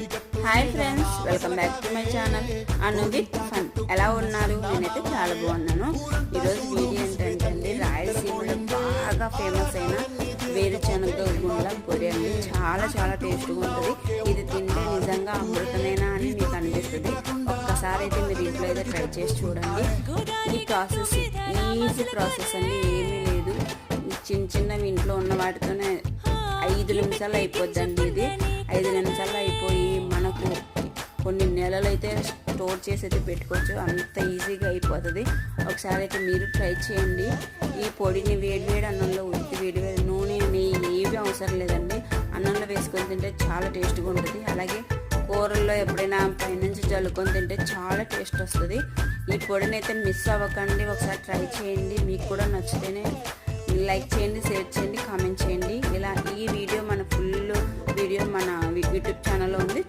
Hi friends, welcome back to my channel Anu with fun. ఎలా ఉన్నారు? నేనైతే చాలా బాగున్నాను. ఈరోజు వీడియో ఏంటంటే రాయలసీమలో బాగా ఫేమస్ అయిన వేరుశనగ గుండ్ల పొడి అండి. చాలా చాలా టేస్ట్గా ఉంటుంది. ఇది తింటే నిజంగా అమృతమేనా అని మీకు అనిపిస్తుంది. ఒక్కసారి అయితే మీరు ఇంట్లో అయితే ట్రై చేసి చూడండి. ఈ ప్రాసెస్ ఈజీ ప్రాసెస్ అండి, ఏమీ లేదు. చిన్న చిన్నవి ఇంట్లో ఉన్న వాటితోనే 5 నిమిషాలు అయిపోద్దండి. ఇది 5 నిమిషాలు అయిపోయి మనకు కొన్ని నెలలు అయితే స్టోర్ చేసి అయితే పెట్టుకోవచ్చు. అంత ఈజీగా అయిపోతుంది. ఒకసారి అయితే మీరు ట్రై చేయండి. ఈ పొడిని వేడివేడి అన్నంలో ఉత్తి వేడివేడి నూనె నెయ్యి ఏవి అవసరం లేదండి. అన్నంలో వేసుకొని తింటే చాలా టేస్ట్గా ఉంటుంది. అలాగే కూరల్లో ఎప్పుడైనా పైనుంచి జల్లుకొని తింటే చాలా టేస్ట్ వస్తుంది. ఈ పొడిని అయితే మిస్ అవ్వకండి. ఒకసారి ట్రై చేయండి. మీకు కూడా నచ్చితేనే లైక్ చేయండి, షేర్ చేయండి, కామెంట్ చేయండి. ఇలా ఈ వీడియో మన ఫుల్ వీడియో మన యూట్యూబ్ ఛానల్లో ఉంది.